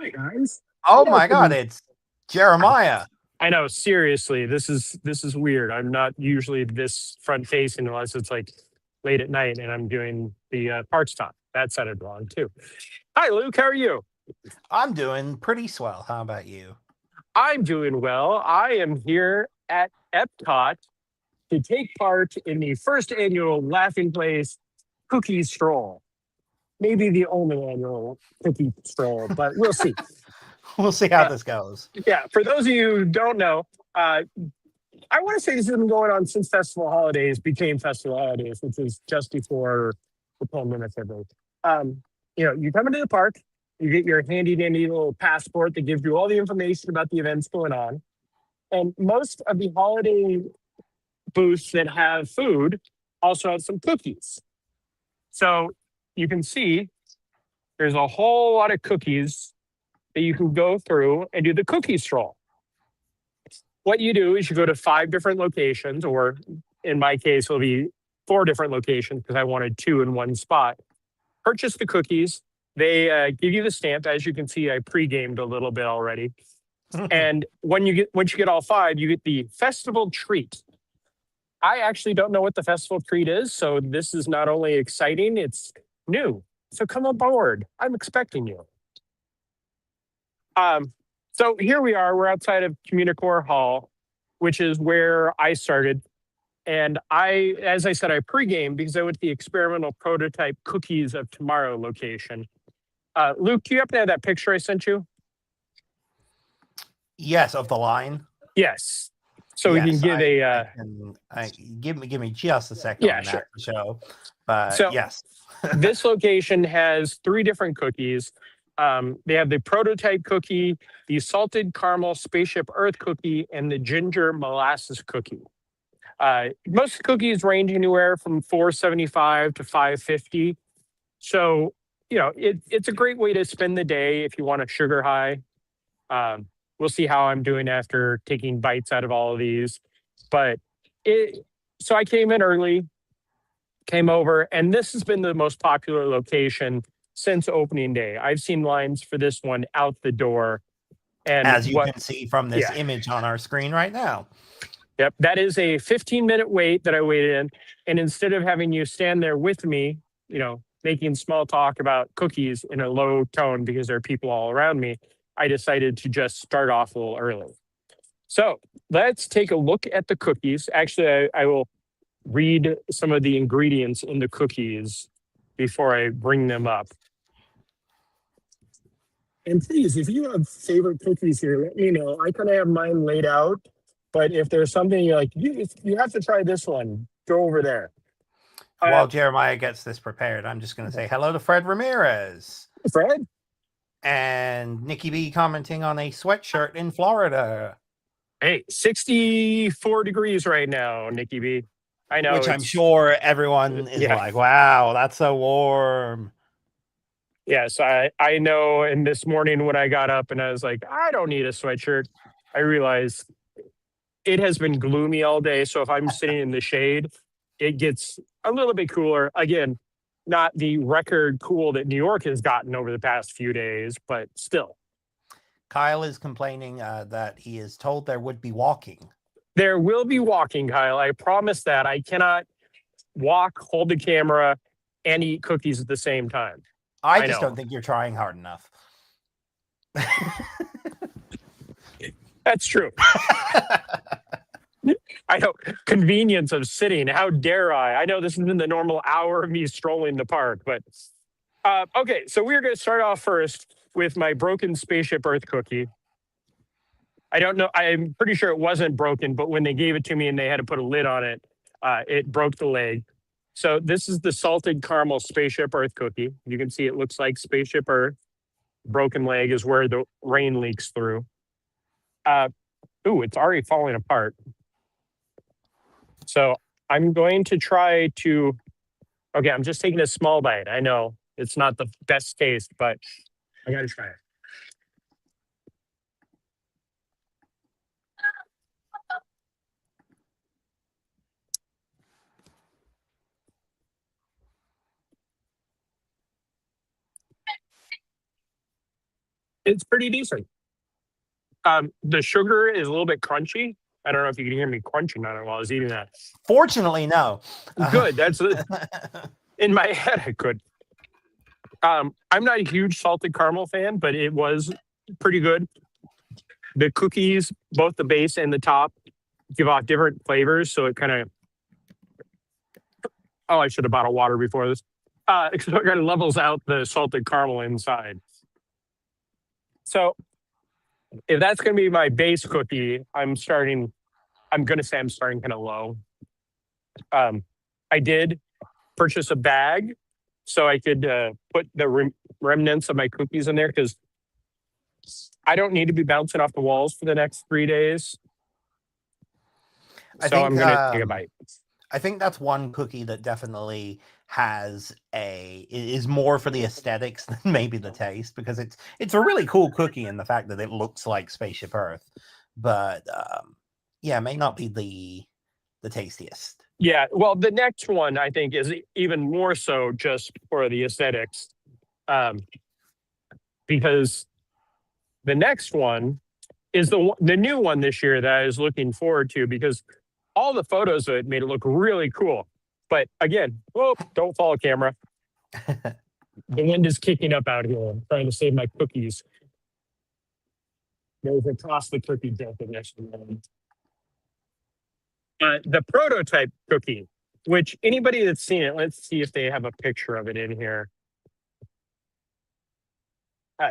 Hi guys. Oh Yeah, my God, it's Jeremiah. I know. Seriously, this is weird. I'm not usually this front facing unless it's like late at night and I'm doing the parts talk. That sounded wrong too. Hi, Luke. How are you? I'm doing pretty swell. How about you? I'm doing well. I am here at EPCOT to take part in the first annual Laughing Place Cookie Stroll. Maybe the only annual cookie stroll, but we'll see. We'll see how Uh, this goes. yeah, for those of you who don't know, uh, I want to say this has been going on since festival holidays became festival holidays, which is just before the pandemic hit. Um, you come into the park, you get your handy dandy little passport that gives you all the information about the events going on. And most of the holiday booths that have food also have some cookies. So you can see there's a whole lot of cookies that you can go through and do the cookie stroll. What you do is you go to 5 different locations, or in my case, it'll be 4 different locations because I wanted 2 in one spot. Purchase the cookies. They give you the stamp. As you can see, I pre-gamed a little bit already. And once you get all 5, you get the festival treat. I actually don't know what the festival treat is, so this is not only exciting, it's new. So come aboard. I'm expecting you. So here we are. We're outside of Communicore Hall, which is where I started. And as I said, I pregame because I went to the experimental prototype Cookies of Tomorrow location. Luke, do you happen to have that picture I sent you? Yes, of the line. Yes. So we can give give me just a second yeah, on that sure. to show. But So yes. this location has 3 different cookies. They have the prototype cookie, the salted caramel spaceship Earth cookie, and the ginger molasses cookie. Most cookies range anywhere from $4.75 to $5.50. So, it's a great way to spend the day if you want a sugar high. We'll see how I'm doing after taking bites out of all of these. But so I came in early, came over, and this has been the most popular location since opening day. I've seen lines for this one out the door. And as you can see from this yeah. image on our screen right now. Yep, that is a 15-minute wait that I waited in. And instead of having you stand there with me, making small talk about cookies in a low tone because there are people all around me, I decided to just start off a little early. So let's take a look at the cookies. Actually, I will read some of the ingredients in the cookies before I bring them up. And please, if you have favorite cookies here, let me know. I kind of have mine laid out, but if there's something you're like, you have to try this one, go over there. While Jeremiah gets this prepared, I'm just going to say hello to Fred Ramirez. Fred? And Nikki B commenting on a sweatshirt in Florida. Hey, 64 degrees right now, Nikki B. I know. Which I'm sure everyone is like, wow, that's so warm. Yes, I know. And this morning when I got up and I was like, I don't need a sweatshirt, I realized it has been gloomy all day. So if I'm sitting in the shade, it gets a little bit cooler. Again, not the record cool that New York has gotten over the past few days, but still. Kyle is complaining that he is told there would be walking. There will be walking, Kyle. I promise that. I cannot walk, hold the camera, and eat cookies at the same time. I just don't think you're trying hard enough. That's true. I know. Convenience of sitting. How dare I? I know this isn't the normal hour of me strolling the park, but okay. So we're going to start off first with my broken spaceship Earth cookie. I don't know. I'm pretty sure it wasn't broken, but when they gave it to me and they had to put a lid on it, it broke the leg. So this is the salted caramel spaceship Earth cookie. You can see it looks like spaceship Earth. Broken leg is where the rain leaks through. It's already falling apart. So I'm going to try to, okay, I'm just taking a small bite. I know it's not the best taste, but I got to try it. It's pretty decent. The sugar is a little bit crunchy. I don't know if you can hear me crunching on it while I was eating that. Fortunately, no. Good. That's in my head. I could. I'm not a huge salted caramel fan, but it was pretty good. The cookies, both the base and the top, give off different flavors, so it kind of. Oh, I should have bought a water before this. So it kind of levels out the salted caramel inside. So if that's going to be my base cookie, I'm going to say I'm starting kind of low. I did purchase a bag so I could put the remnants of my cookies in there because I don't need to be bouncing off the walls for the next 3 days. I'm going to take a bite. I think that's one cookie that definitely is more for the aesthetics than maybe the taste, because it's a really cool cookie in the fact that it looks like Spaceship Earth, but yeah, may not be the tastiest. Yeah, well, the next one I think is even more so just for the aesthetics, because the next one is the new one this year that I was looking forward to, because all the photos of it made it look really cool. But again, don't fall, camera. The wind is kicking up out here. I'm trying to save my cookies. There's across the cookie definition. The prototype cookie, which anybody that's seen it, let's see if they have a picture of it in here.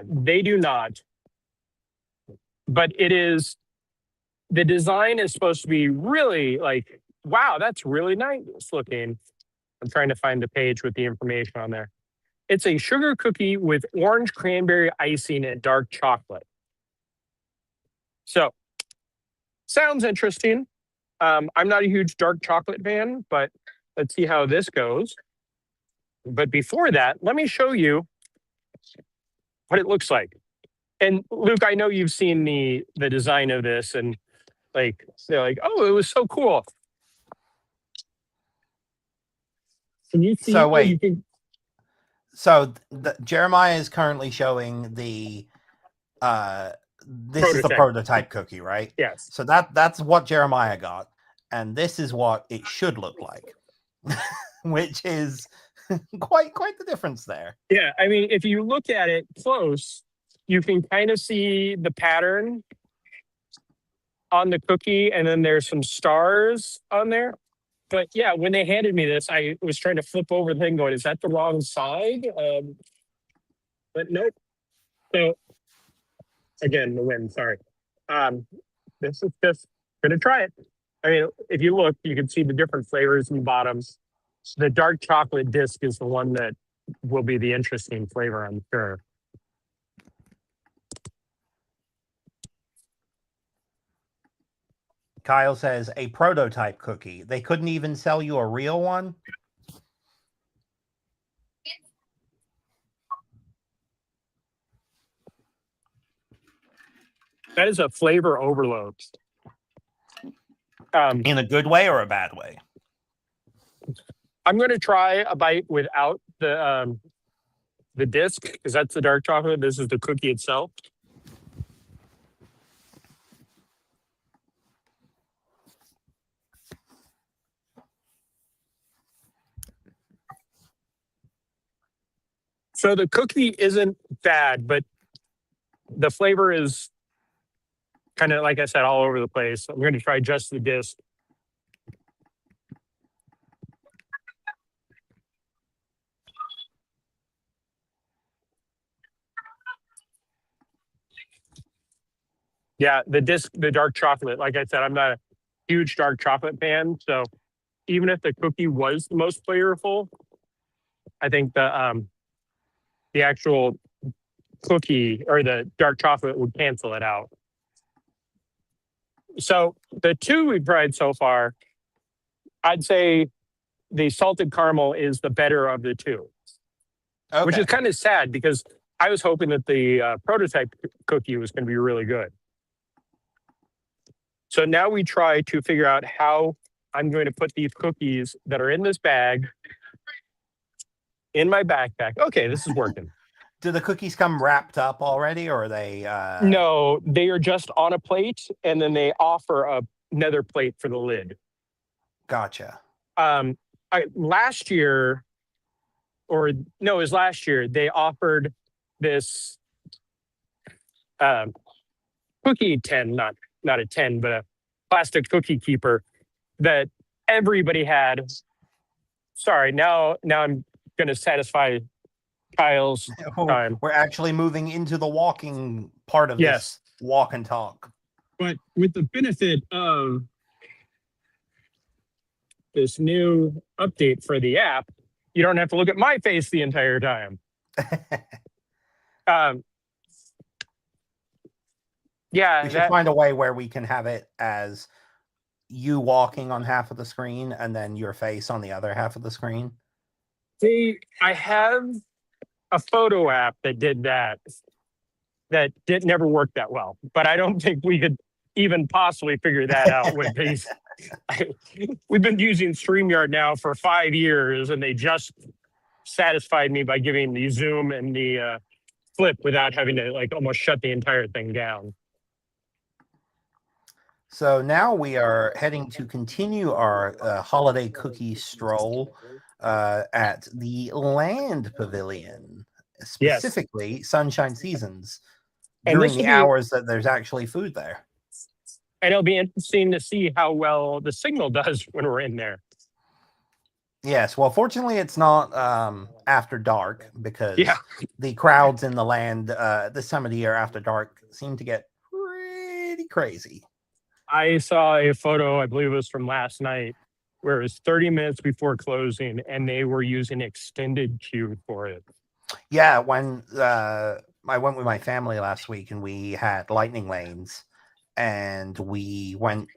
They do not. But the design is supposed to be really like, wow, that's really nice looking. I'm trying to find the page with the information on there. It's a sugar cookie with orange cranberry icing and dark chocolate. So, sounds interesting. I'm not a huge dark chocolate fan, but let's see how this goes. But before that, let me show you what it looks like. And Luke, I know you've seen the design of this, and they're like, oh, it was so cool. Can you see? So wait. So Jeremiah is currently showing this is the prototype cookie, right? Yes. So that's what Jeremiah got, and this is what it should look like, which is quite the difference there. Yeah, I mean, if you look at it close, you can kind of see the pattern on the cookie, and then there's some stars on there. But yeah, when they handed me this, I was trying to flip over the thing going, is that the wrong side? But nope. So again, the wind, sorry. This is just gonna try it. I mean, if you look, you can see the different flavors in the bottoms. The dark chocolate disc is the one that will be the interesting flavor, I'm sure. Kyle says a prototype cookie. They couldn't even sell you a real one. That is a flavor overload. In a good way or a bad way? I'm going to try a bite without the disc, because that's the dark chocolate. This is the cookie itself. So the cookie isn't bad, but the flavor is kind of, like I said, all over the place. I'm going to try just the disc. Yeah, the disc, the dark chocolate. Like I said, I'm not a huge dark chocolate fan. So even if the cookie was the most flavorful, I think the actual cookie or the dark chocolate would cancel it out. So the two we've tried so far, I'd say the salted caramel is the better of the two. Okay. Which is kind of sad because I was hoping that the prototype cookie was going to be really good. So now we try to figure out how I'm going to put these cookies that are in this bag in my backpack. Okay, this is working. Do the cookies come wrapped up already, or are they? No, they are just on a plate, and then they offer another plate for the lid. Gotcha. Last year, or no, it was last year, they offered this um, cookie tin, not a tin, but a plastic cookie keeper that everybody had. Sorry, now I'm going to satisfy Kyle's time. We're actually moving into the walking part of Yes, this walk and talk. but with the benefit of this new update for the app, you don't have to look at my face the entire time. Um, yeah, We should find a way where we can have it as you walking on half of the screen and then your face on the other half of the screen. I have a photo app that did that never worked that well, but I don't think we could even possibly figure that out with these. We've been using StreamYard now for 5 years, and they just satisfied me by giving the zoom and the flip without having to like almost shut the entire thing down. So now we are heading to continue our holiday cookie stroll at the Land Pavilion, specifically Sunshine Seasons, during the hours that there's actually food there. And it'll be interesting to see how well the signal does when we're in there. Yes, well, fortunately, it's not after dark, because the crowds in the land this time of the year after dark seem to get pretty crazy. I saw a photo, I believe it was from last night, where it was 30 minutes before closing, and they were using extended queue for it. Yeah, when I went with my family last week, and we had lightning lanes, and we went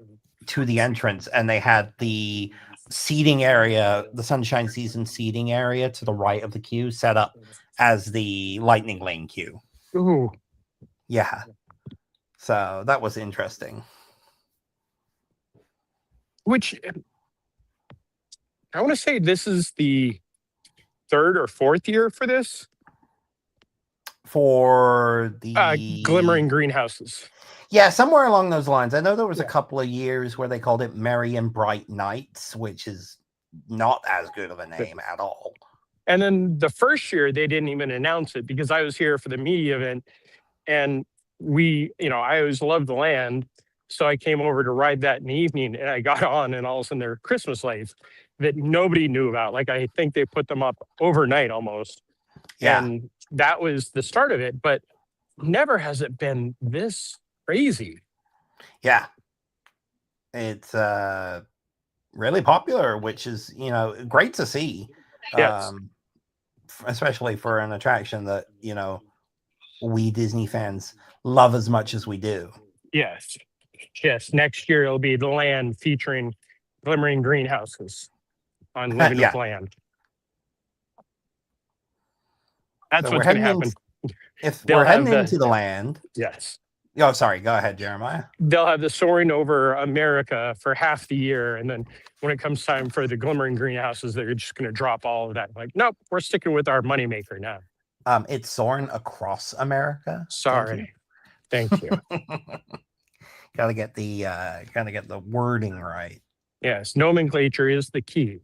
to the entrance, and they had the seating area, the Sunshine Season seating area to the right of the queue set up as the lightning lane queue. Ooh. Yeah. So that was interesting. Which I want to say this is the 3rd or 4th year for this. For the glimmering greenhouses. Yeah, somewhere along those lines. I know there was a couple of years where they called it Merry and Bright Nights, which is not as good of a name at all. And then the first year, they didn't even announce it because I was here for the media event. And I always loved the land. So I came over to ride that in the evening, and I got on, and all of a sudden there are Christmas lights that nobody knew about. Like, I think they put them up overnight almost. Yeah. And that was the start of it. But never has it been this crazy. Yeah. It's really popular, which is, great to see. Yes. Especially for an attraction that, we Disney fans love as much as we do. Yes. Next year it'll be the land featuring glimmering greenhouses on Living with Land. That's what's going to happen. If we're heading into the land. Yes. Oh, sorry. Go ahead, Jeremiah. They'll have the soaring over America for half the year. And then when it comes time for the glimmering greenhouses, they're just going to drop all of that. Like, nope, we're sticking with our moneymaker now. It's soaring across America. Sorry. Thank you. Gotta get the wording right. Yes. Nomenclature is the key.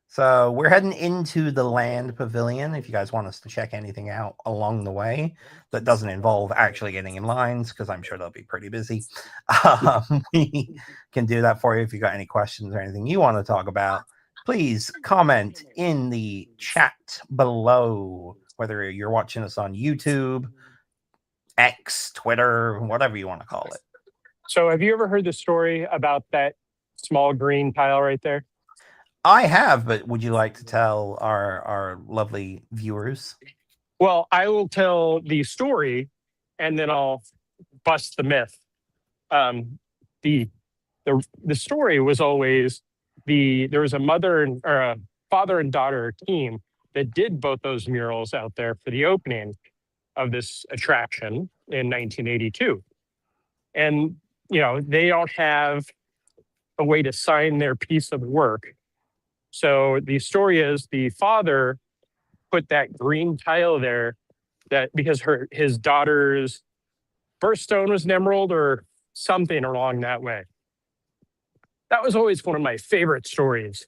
So we're heading into the Land Pavilion. If you guys want us to check anything out along the way that doesn't involve actually getting in lines, because I'm sure they'll be pretty busy, we can do that for you. If you got any questions or anything you want to talk about, please comment in the chat below, whether you're watching us on YouTube, X, Twitter, whatever you want to call it. So have you ever heard the story about that small green tile right there? I have, but would you like to tell our lovely viewers? Well, I will tell the story, and then I'll bust the myth. The story was always there was a father and daughter team that did both those murals out there for the opening of this attraction in 1982, and they don't have a way to sign their piece of work. So the story is the father put that green tile there that because his daughter's birthstone was an emerald or something along that way. That was always one of my favorite stories.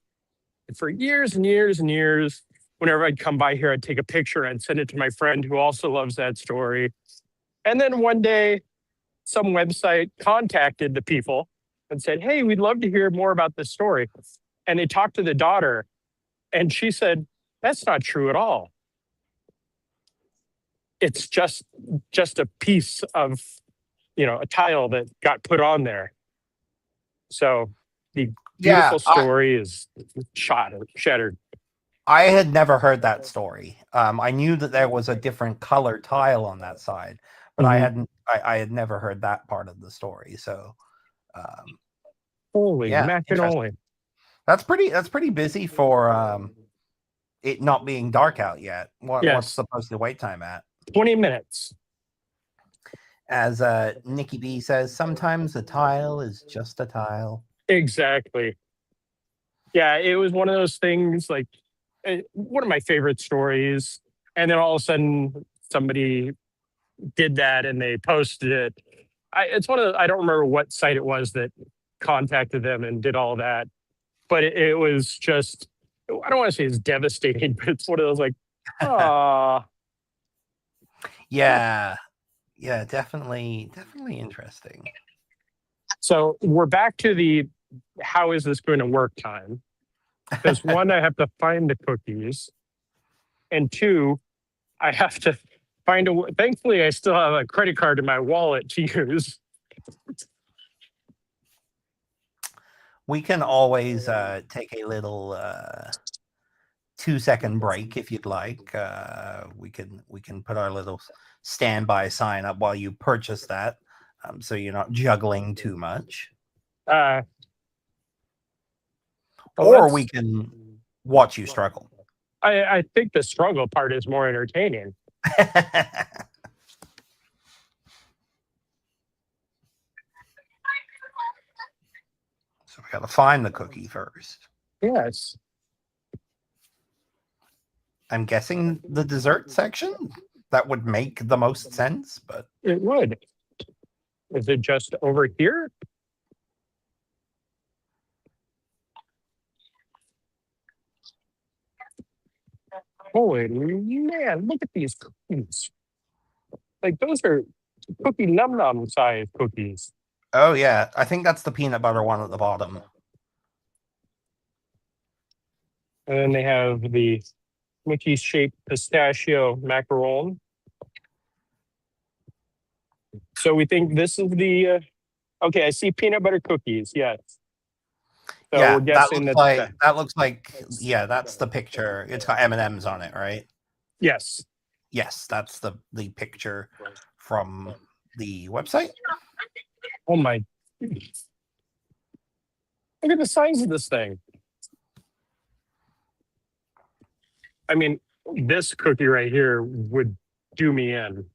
And for years and years and years, whenever I'd come by here, I'd take a picture and send it to my friend who also loves that story. And then one day, some website contacted the people and said, "Hey, we'd love to hear more about this story." And they talked to the daughter, and she said, "That's not true at all. It's just a piece of, a tile that got put on there." So the Yeah, beautiful story is shattered. I had never heard that story. I knew that there was a different color tile on that side, but I Mhm. hadn't. I had never heard that part of the story. So, Holy yeah, interesting. macaroni. That's pretty busy for it not being dark out yet. What's Yes, the posted wait time at? 20 minutes. As Nikki B says, sometimes a tile is just a tile. Exactly. Yeah, it was one of those things like one of my favorite stories. And then all of a sudden somebody did that and they posted it. It's one of I don't remember what site it was that contacted them and did all that, but it was just, I don't want to say it's devastating, but it's one of those like, ah. Yeah, definitely interesting. So we're back to the how is this going to work time? Because one, I have to find the cookies, and two, I have to find a. Thankfully, I still have a credit card in my wallet to use. We can always take a little 2-second break if you'd like. We can put our little standby sign up while you purchase that, so you're not juggling too much. Uh, Or we can watch you struggle. I think the struggle part is more entertaining. So we got to find the cookie first. Yes. I'm guessing the dessert section. That would make the most sense, but It would. Is it just over here? Holy man, look at these cookies. Like those are cookie num num size cookies. oh yeah, I think that's the peanut butter one at the bottom. And then they have the Mickey shaped pistachio macaron. So we think this is the okay, I see peanut butter cookies, yes. So we're Yeah, guessing that that looks like yeah, that's the picture. It's got M&Ms on it, right? yes. Yes, that's the picture from the website. Oh my, look at the size of this thing. I mean, this cookie right here would do me in.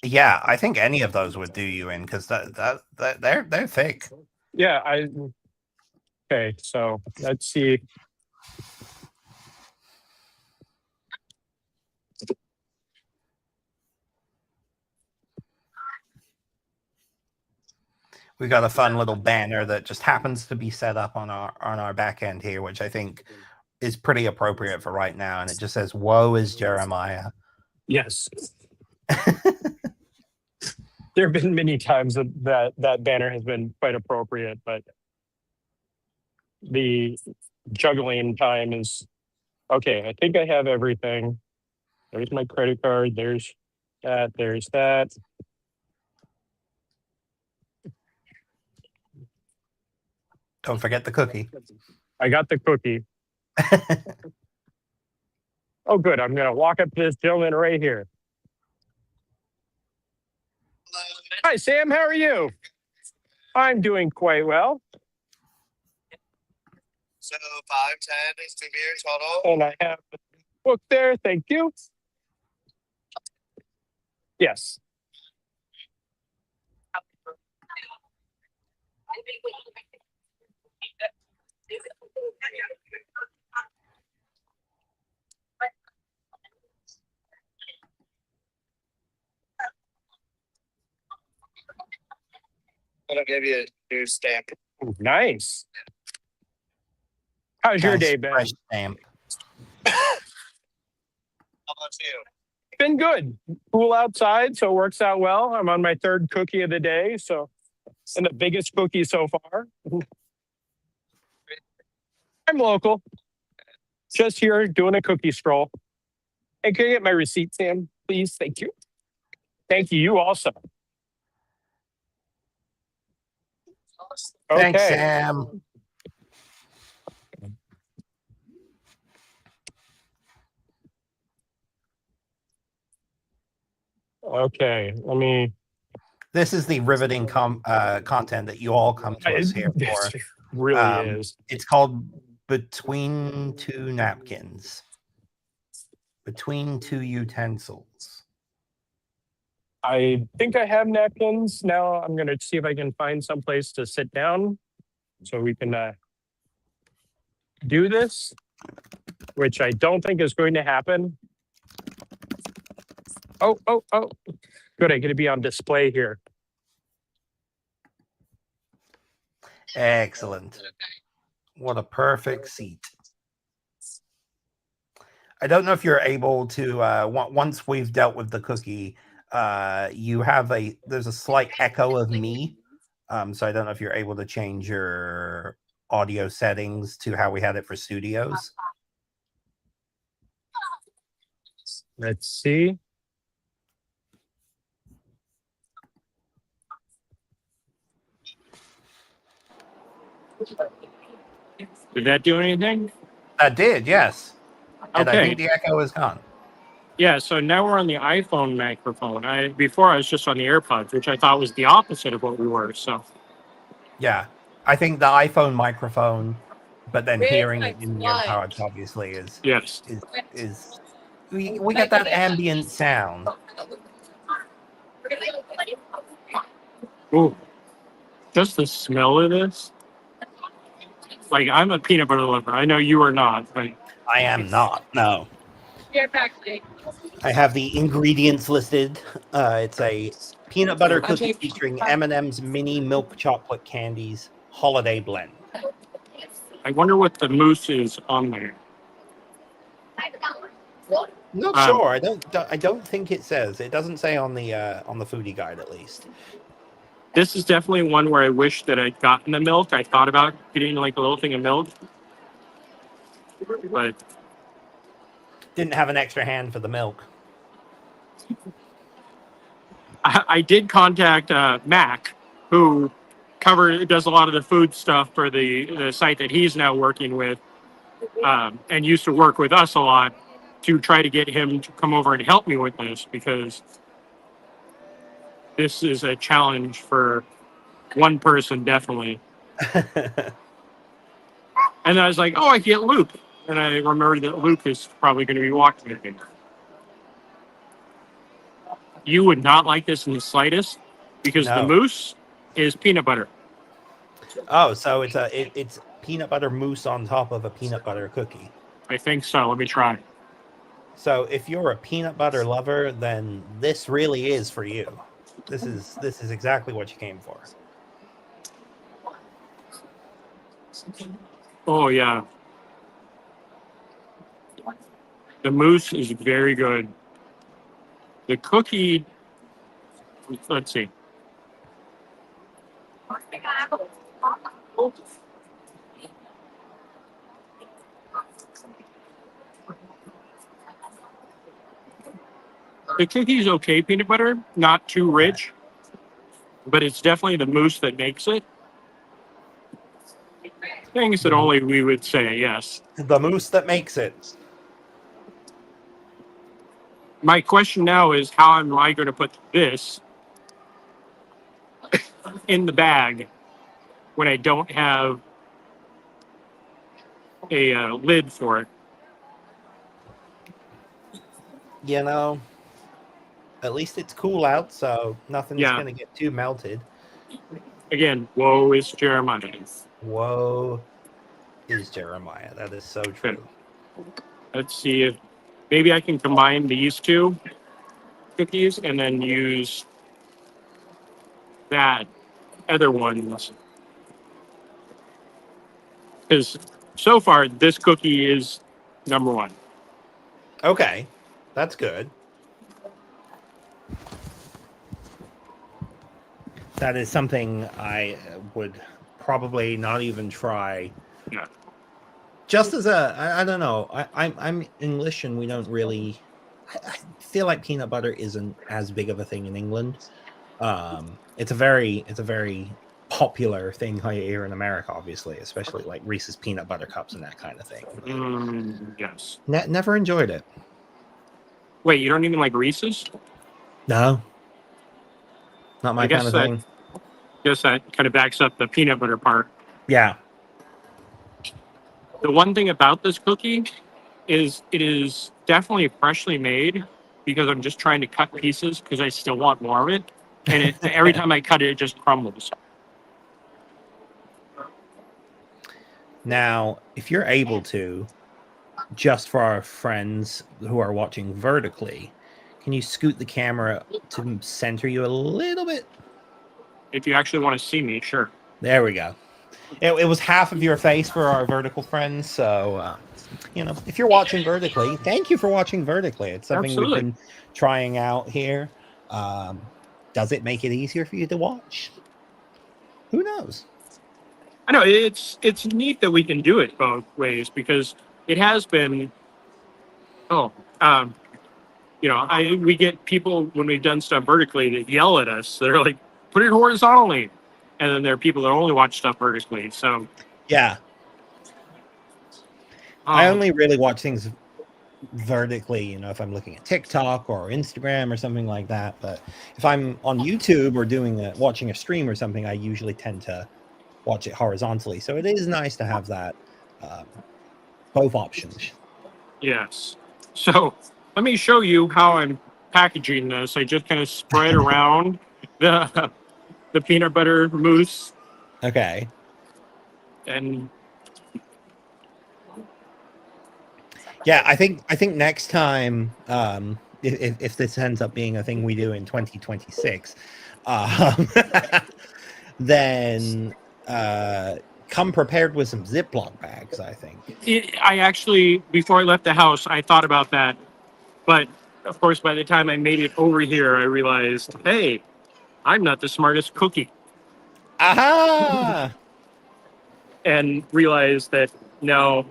Yeah, I think any of those would do you in because that they're thick. Yeah, okay, so let's see. We got a fun little banner that just happens to be set up on our back end here, which I think is pretty appropriate for right now, and it just says "Woe is Jeremiah." Yes. There have been many times that banner has been quite appropriate, but the juggling time is okay. I think I have everything. There's my credit card. There's that. There's that. Don't forget the cookie. I got the cookie. Oh, good. I'm going to walk up to this gentleman right here. Hi, Sam. How are you? I'm doing quite well. So 510 is to be your total. And I have the book there. Thank you. Yes. It'll give you a new stamp. Nice. How's your Nice day been? fresh stamp. How about you? Been good. Cool outside, so it works out well. I'm on my third cookie of the day, so and the biggest cookie so far. I'm local. Just here doing a cookie stroll. Hey, can I get my receipt, Sam? Please, thank you. Thank you. You also. Thanks, Okay. Sam. Okay. Let me. This is the riveting content that you all come to us here for. It really is. It's called Between Two Napkins. Between Two Utensils. I think I have napkins. Now I'm going to see if I can find someplace to sit down so we can do this, which I don't think is going to happen. Oh. Good. I get to be on display here. Excellent. What a perfect seat. I don't know if you're able to, once we've dealt with the cookie, there's a slight echo of me. So I don't know if you're able to change your audio settings to how we had it for studios. Let's see. Did that do anything? That did, yes. And I Okay. think the echo is gone. Yeah, so now we're on the iPhone microphone. Before I was just on the AirPods, which I thought was the opposite of what we were. So Yeah. I think the iPhone microphone, but then hearing it in the AirPods obviously is yes. we get that ambient sound. Ooh, just the smell of this. Like, I'm a peanut butter lover. I know you are not, but I am not. No. I have the ingredients listed. It's a peanut butter cookie featuring M&M's mini milk chocolate candies holiday blend. I wonder what the mousse is on there. Not sure. I don't think it says. It doesn't say on the foodie guide at least. This is definitely one where I wish that I'd gotten the milk. I thought about getting like a little thing of milk, but Didn't have an extra hand for the milk. I did contact Mac, who does a lot of the food stuff for the site that he's now working with, and used to work with us a lot, to try to get him to come over and help me with this, because this is a challenge for one person, definitely. And I was like, oh, I get Luke. And I remembered that Luke is probably going to be watching it. You would not like this in the slightest, because the No. mousse is peanut butter. Oh, so it's peanut butter mousse on top of a peanut butter cookie. I think so. Let me try. So if you're a peanut butter lover, then this really is for you. This is exactly what you came for. Oh, yeah. The mousse is very good. The cookie, let's see. The cookie's okay, peanut butter, not too rich, but it's definitely the mousse that makes it. Things that only we would say, yes. The mousse that makes it. My question now is, how am I going to put this in the bag when I don't have a lid for it? You know, at least it's cool out, so nothing's going to get too melted. Again, woe is Jeremiah. Woe is Jeremiah. That is so true. Let's see if maybe I can combine these two cookies and then use that other ones. Because so far, this cookie is number one. Okay, that's good. That is something I would probably not even try. Yeah. Just as I don't know. I'm English, and we don't really. I feel like peanut butter isn't as big of a thing in England. It's a very popular thing here in America, obviously, especially like Reese's peanut butter cups and that kind of thing. Yes. Never enjoyed it. Wait, you don't even like Reese's? No, not my I guess kind of that thing. guess that kind of backs up the peanut butter part. Yeah. The one thing about this cookie is it is definitely freshly made because I'm just trying to cut pieces because I still want more of it. And every time I cut it, it just crumbles. Now, if you're able to, just for our friends who are watching vertically, can you scoot the camera to center you a little bit? If you actually want to see me, sure. There we go. It was half of your face for our vertical friends. So, if you're watching vertically, thank you for watching vertically. It's something Absolutely. we've been trying out here. Does it make it easier for you to watch? Who knows? I know it's neat that we can do it both ways because it has been. Oh, we get people when we've done stuff vertically that yell at us. They're like, "Put it horizontally," and then there are people that only watch stuff vertically. So Yeah. I only really watch things vertically, if I'm looking at TikTok or Instagram or something like that. But if I'm on YouTube or watching a stream or something, I usually tend to watch it horizontally. So it is nice to have that both options. Yes. So let me show you how I'm packaging this. I just kind of spread around the peanut butter mousse Okay. and Yeah, I think next time, if this ends up being a thing we do in 2026, then come prepared with some Ziploc bags, I think. I actually, before I left the house, I thought about that. But of course, by the time I made it over here, I realized, hey, I'm not the smartest cookie. Aha! And realized that no.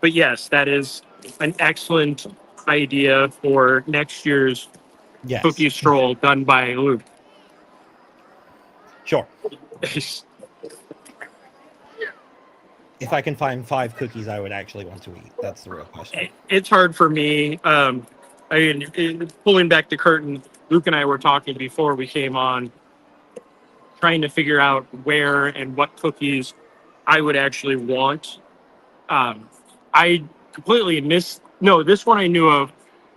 But yes, that is an excellent idea for next year's Yes. cookie stroll done by Luke. Sure. If I can find 5 cookies I would actually want to eat, that's the real question. It's hard for me. Pulling back the curtain, Luke and I were talking before we came on, trying to figure out where and what cookies I would actually want. I completely missed. No, this one I knew of.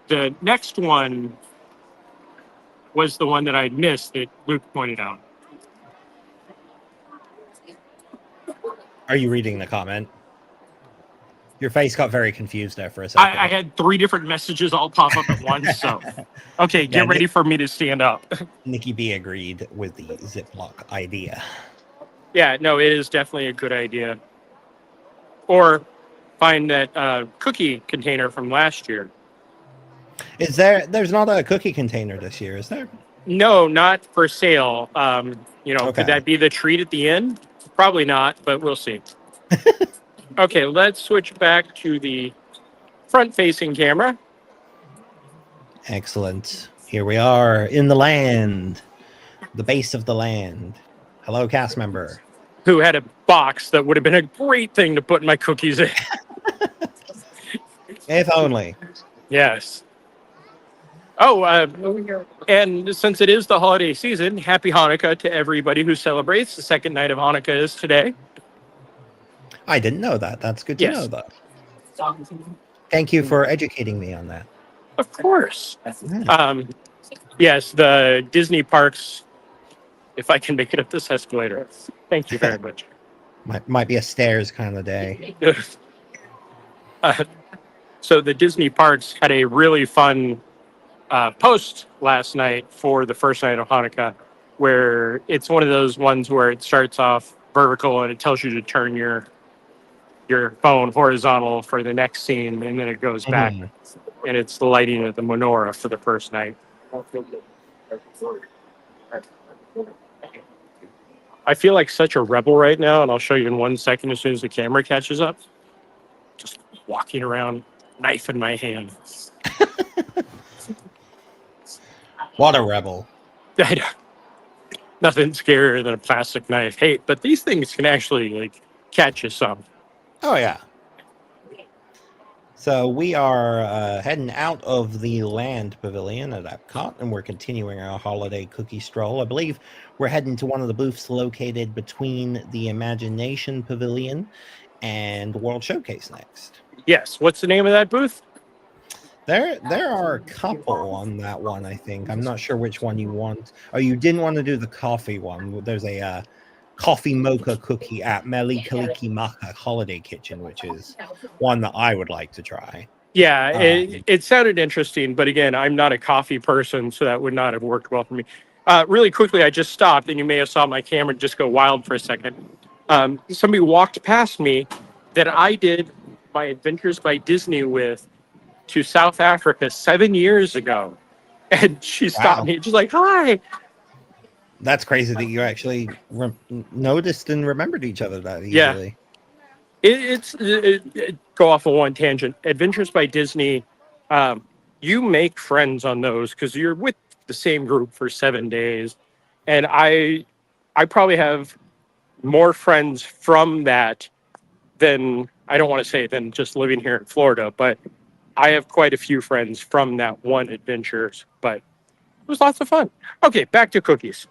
The next one was the one that I missed that Luke pointed out. Are you reading the comment? Your face got very confused there for a second. I had 3 different messages all pop up at once. So, okay, get ready for me to stand up. Nikki B agreed with the Ziploc idea. Yeah, no, it is definitely a good idea. Or find that cookie container from last year. There's not a cookie container this year, is there? No, not for sale. Okay. Could that be the treat at the end? Probably not, but we'll see. Okay, let's switch back to the front-facing camera. Excellent. Here we are in the land, the base of the land. Hello, cast member. Who had a box that would have been a great thing to put my cookies in. If only. Yes. Oh, and since it is the holiday season, happy Hanukkah to everybody who celebrates. The second night of Hanukkah is today. I didn't know that. That's good to know, though. Thank you for educating me on that. Of course. Yes, the Disney parks, if I can make it up this escalator. Thank you very much. Might be a stairs kind of day. So the Disney parks had a really fun post last night for the first night of Hanukkah. where it's one of those ones where it starts off vertical and it tells you to turn your phone horizontal for the next scene, and then it goes back, Mhm. and it's the lighting of the menorah for the first night. I feel like such a rebel right now, and I'll show you in 1 second as soon as the camera catches up. Just walking around, knife in my hand. What a rebel. Nothing scarier than a plastic knife. Hey, but these things can actually like catch you some. Oh, yeah. So we are heading out of the land pavilion at EPCOT, and we're continuing our holiday cookie stroll. I believe we're heading to one of the booths located between the Imagination Pavilion and World Showcase next. Yes. What's the name of that booth? There are a couple on that one, I think. I'm not sure which one you want. Oh, you didn't want to do the coffee one. There's a coffee mocha cookie at Meli Kaliki Maka Holiday Kitchen, which is one that I would like to try. Yeah, Um, it sounded interesting, but again, I'm not a coffee person, so that would not have worked well for me. Really quickly, I just stopped, and you may have saw my camera just go wild for a second. Somebody walked past me that I did my Adventures by Disney with to South Africa 7 years ago, and she stopped Wow. me, just like, "Hi." That's crazy that you actually noticed and remembered each other that Yeah. easily. Go off of one tangent. Adventures by Disney, you make friends on those because you're with the same group for 7 days, and I probably have more friends from that than I don't want to say than just living here in Florida, but I have quite a few friends from that one adventures. But it was lots of fun. Okay, back to cookies.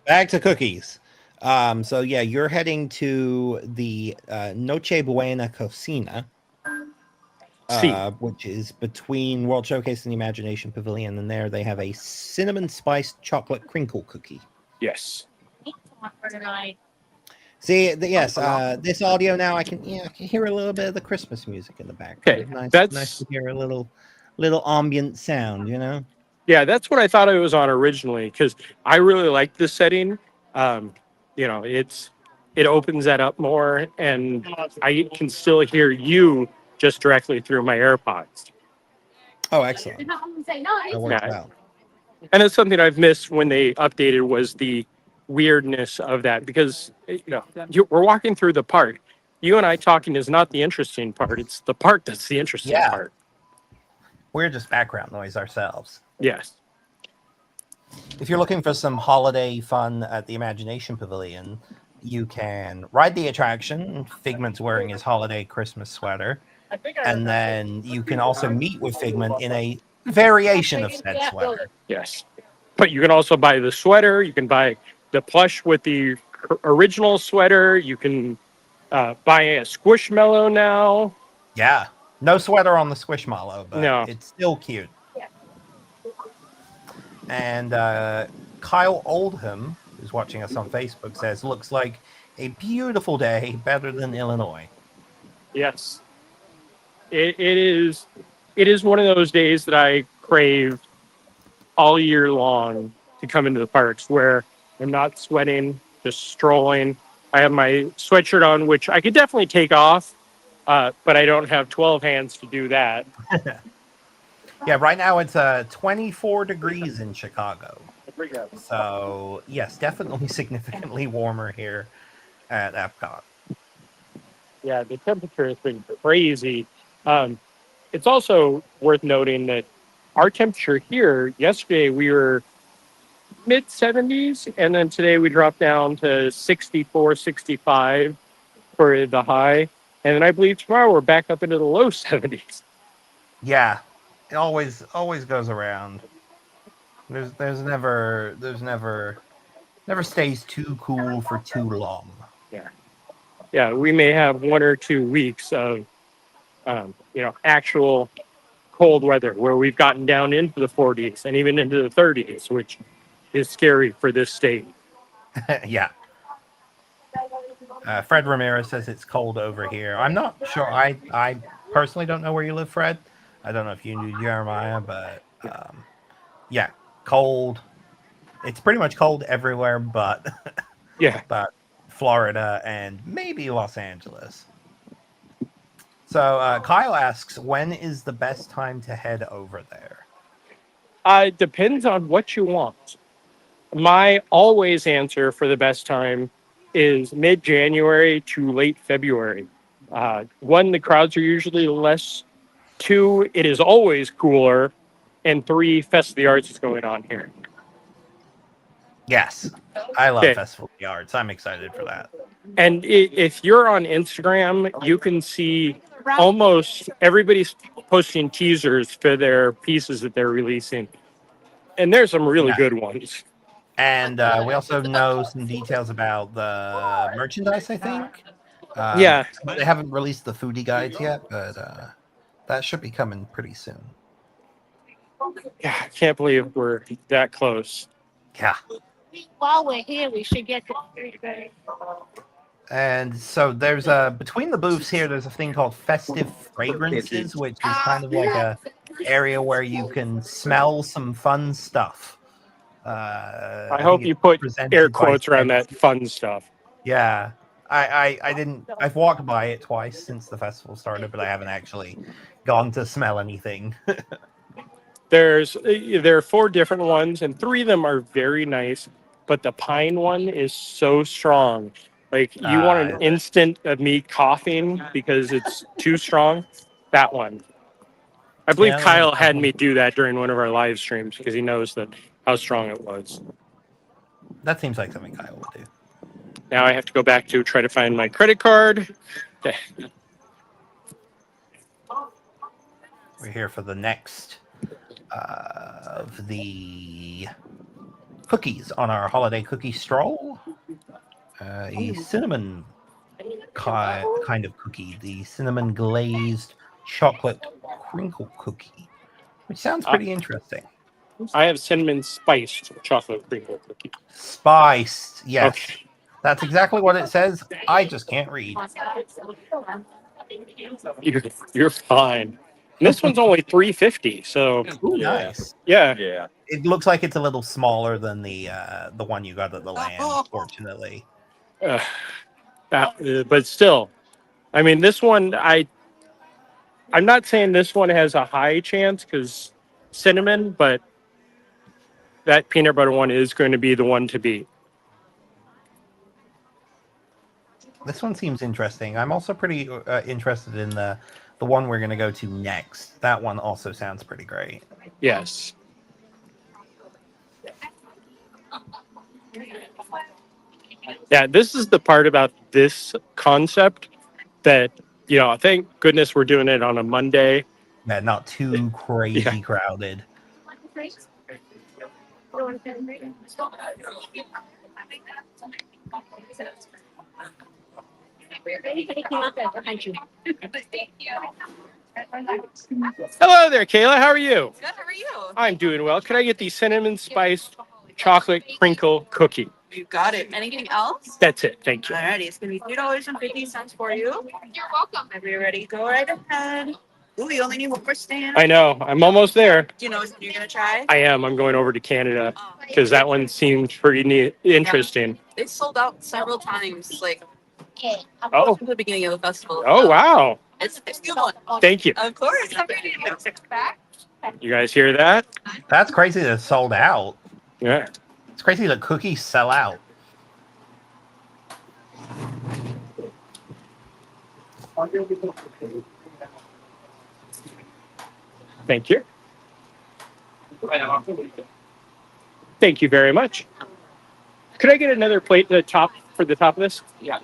Back to cookies. So yeah, you're heading to the Noche Buena Cocina, See, which is between World Showcase and the Imagination Pavilion, and there they have a cinnamon spiced chocolate crinkle cookie. yes. See, yes, this audio now I can hear a little bit of the Christmas music in the background. Okay, Nice that's to hear a little ambient sound, you know. Yeah, that's what I thought it was on originally because I really like this setting. It opens that up more, and I can still hear you just directly through my AirPods. Oh, excellent. That works Yeah. well. And it's something I've missed when they updated was the weirdness of that because we're walking through the park. You and I talking is not the interesting part; it's the park that's the interesting Yeah. part. We're just background noise ourselves. Yes. If you're looking for some holiday fun at the Imagination Pavilion, you can ride the attraction. Figment's wearing his holiday Christmas sweater. And then you can also meet with Figment in a variation of said sweater. Yes. But you can also buy the sweater. You can buy the plush with the original sweater. You can buy a squishmallow now. Yeah. No sweater on the Squishmallow, but No. it's still cute. And Kyle Oldham, who's watching us on Facebook, says, looks like a beautiful day, better than Illinois. Yes. It is one of those days that I crave all year long to come into the parks where I'm not sweating, just strolling. I have my sweatshirt on, which I could definitely take off, but I don't have 12 hands to do that. Yeah, right now it's 24 degrees in Chicago. So, yes, definitely significantly warmer here at EPCOT. Yeah, the temperature has been crazy. It's also worth noting that our temperature here, yesterday we were mid 70s, and then today we dropped down to 64, 65 for the high. And then I believe tomorrow we're back up into the low 70s. Yeah, it always goes around. There's never stays too cool for too long. Yeah, we may have 1 or 2 weeks of actual cold weather where we've gotten down into the 40s and even into the 30s, which is scary for this state. Yeah. Fred Ramirez says it's cold over here. I'm not sure. I personally don't know where you live, Fred. I don't know if you knew Jeremiah, but yeah, cold. It's pretty much cold everywhere, but Yeah. but Florida and maybe Los Angeles. So Kyle asks, when is the best time to head over there? It depends on what you want. My always answer for the best time is mid-January to late February. One, the crowds are usually less. Two, it is always cooler. And three, Fest of the Arts is going on here. Yes, I love Okay. Festival of the Arts. I'm excited for that. And if you're on Instagram, you can see almost everybody's posting teasers for their pieces that they're releasing. And there's some really Yeah. good ones. And we also know some details about the merchandise, I think. Yeah. They haven't released the foodie guides yet, but that should be coming pretty soon. Yeah, I can't believe we're that close. Yeah. While we're here, we should get the. And so there's between the booths here, there's a thing called Festive Fragrances, which is kind of like a area where you can smell some fun stuff. I hope you put air quotes around that fun stuff. Yeah. I didn't. I've walked by it twice since the festival started, but I haven't actually gone to smell anything. There are 4 different ones, and 3 of them are very nice. But the pine one is so strong. Like you want an instant of me coughing because it's too strong. That one. I believe Yeah, Kyle had me do that during one of our live streams because he knows that how strong it was. That seems like something Kyle would do. Now I have to go back to try to find my credit card. We're here for the next of the cookies on our holiday cookie stroll. A cinnamon kind of cookie, the cinnamon glazed chocolate crinkle cookie, which sounds pretty interesting. I have cinnamon spiced chocolate crinkle cookie. Spiced, yes. Okay. That's exactly what it says. I just can't read. You're fine. And this one's only $3.50, so Ooh, nice. yeah. It looks like it's a little smaller than the one you got at the land, fortunately. But still, I mean, this one, I'm not saying this one has a high chance because cinnamon, but that peanut butter one is going to be the one to beat. This one seems interesting. I'm also pretty interested in the one we're going to go to next. That one also sounds pretty great. Yes. Yeah, this is the part about this concept that, thank goodness we're doing it on a Monday. Yeah, not too crazy crowded. Hello there, Kayla. How are you? Good, how are you? I'm doing well. Can I get the cinnamon spiced chocolate crinkle cookie? You got it. Anything else? That's it. Thank you. Alrighty, it's gonna be $3.50 for you. You're welcome. Whenever you're ready, go right ahead. Ooh, you only need one more stand. I know. I'm almost there. Do you know what you're gonna try? I am. I'm going over to Canada Oh, because that one seemed pretty it interesting. sold out several times, like Okay. Oh. at the beginning of the festival. Oh, So wow. it's a good one. Thank you. Of course. You guys hear that? That's crazy that it's sold out. Yeah. It's crazy that cookies sell out. Thank you. Thank you very much. Could I get another plate for the top of this? Yeah.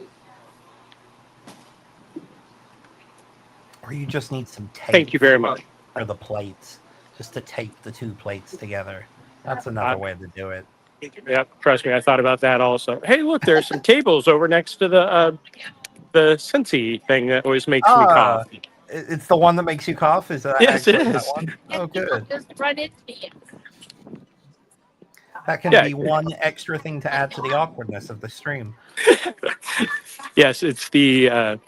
Or you just need some tape. Thank you very much. For the plates, just to tape the 2 plates together. That's another way to do it. Yeah, trust me, I thought about that also. Hey, look, there's some tables over next to the Scentsy thing that always makes me cough. It's the one that makes you cough? Is that Yes, it actually is. that one? Oh, good. Just run into you. That can Yeah. be one extra thing to add to the awkwardness of the stream. Yes, it's the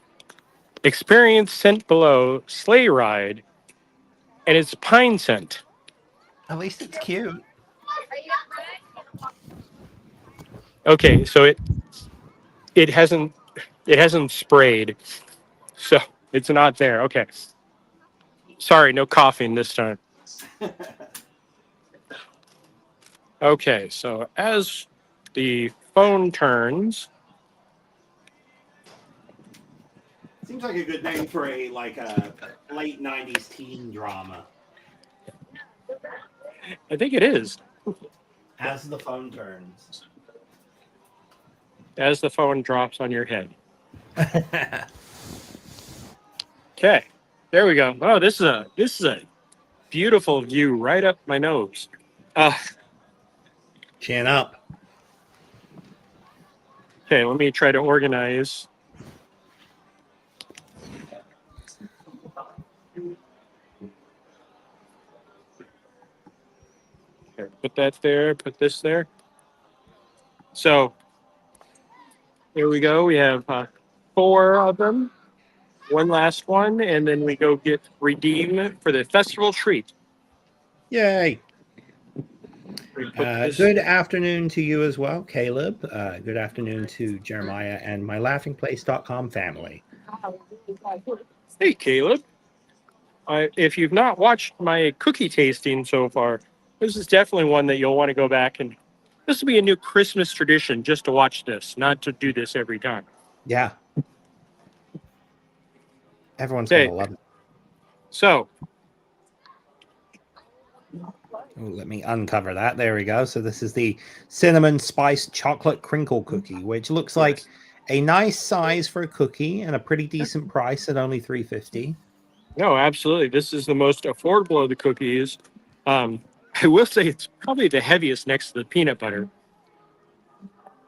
Experience Scent Below sleigh ride, and it's pine scent. At least it's cute. Okay, so it hasn't sprayed, so it's not there. Okay, sorry, no coughing this time. Okay, so as the phone turns, Seems like a good name for a late '90s teen drama. I think it is. As the phone turns. As the phone drops on your head. Okay, there we go. Oh, this is a beautiful view right up my nose. Chin up. Okay, let me try to organize. Okay, put that there, put this there. So here we go. We have 4 of them. One last one, and then we go get redeem for the festival treat. Yay. We put this- Good afternoon to you as well, Caleb. Good afternoon to Jeremiah and my laughingplace.com family. Hey, Caleb. If you've not watched my cookie tasting so far, this is definitely one that you'll want to go back and. This will be a new Christmas tradition just to watch this, not to do this every time. Yeah. Everyone's Okay. going to love it. So, Oh, let me uncover that. There we go. So this is the cinnamon spice chocolate crinkle cookie, which looks like a nice size for a cookie and a pretty decent price at only $3.50. no, absolutely. This is the most affordable of the cookies. I will say it's probably the heaviest next to the peanut butter.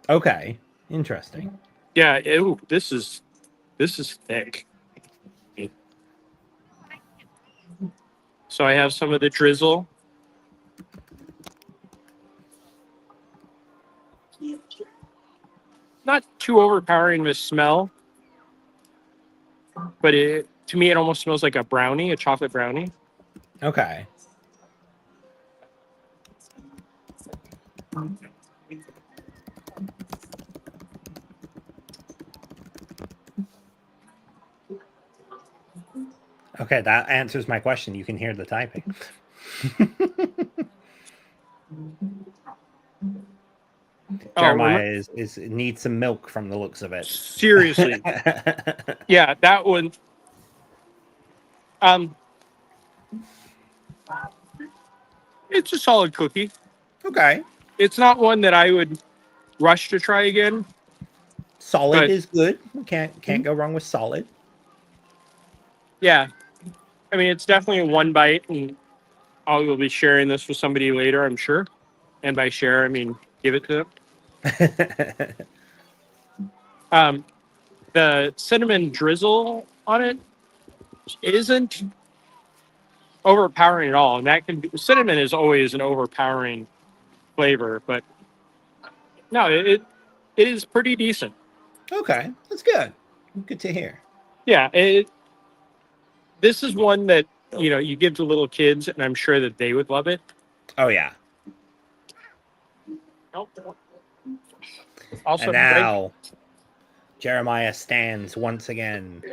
Okay. Interesting. Yeah, this is thick. So I have some of the drizzle. Not too overpowering with smell, but to me it almost smells like a brownie, a chocolate brownie. Okay. Okay, that answers my question. You can hear the typing. Jeremiah is needs some milk from the looks of it. Seriously. Yeah, that one. It's a solid cookie. Okay. It's not one that I would rush to try again. Solid But- is good. Can't go wrong with solid. Yeah. I mean, it's definitely one bite, and I will be sharing this with somebody later, I'm sure. And by share, I mean give it to them. The cinnamon drizzle on it isn't overpowering at all, and that can be, cinnamon is always an overpowering flavor, but no, it is pretty decent. Okay, that's good. Good to hear. Yeah, this is one that you give to little kids, and I'm sure that they would love it. Oh yeah. Also, And now Jeremiah stands once again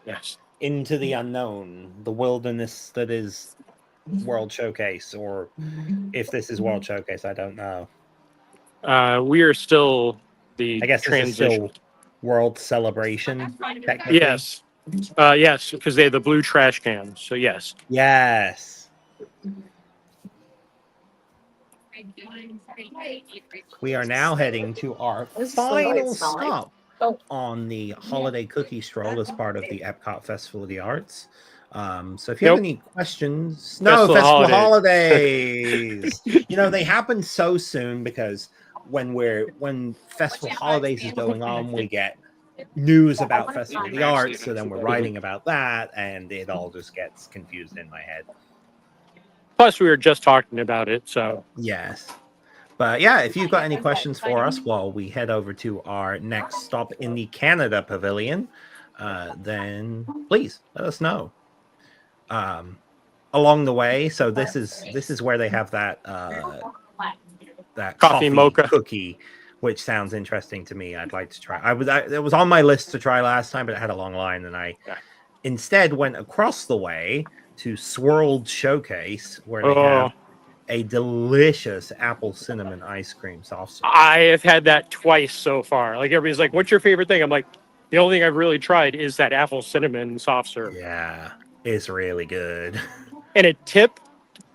yes, into the unknown, the wilderness that is World Showcase, or if this is World Showcase, I don't know. we are still the I guess this is transition. still World Celebration, technically. Yes, yes, because they have the blue trash cans. So yes. Yes. We are now heading to our final stop on the holiday cookie stroll as part of the EPCOT Festival of the Arts. So if you have any questions, Festival Holidays. They happen so soon because when Festival Holidays is going on, we get news about Festival of the Arts, so then we're writing about that, and it all just gets confused in my head. Plus, we were just talking about it, so yes. But yeah, if you've got any questions for us while we head over to our next stop in the Canada Pavilion, then please let us know. Along the way, so this is where they have that that coffee mocha cookie, which sounds interesting to me. I'd like to try. It was on my list to try last time, but it had a long line, and I instead went across the way to Swirled Showcase, where they have a delicious apple cinnamon ice cream soft serve. I have had that twice so far. Like everybody's like, "What's your favorite thing?" I'm like, the only thing I've really tried is that apple cinnamon soft serve. Yeah, it's really good. And a tip: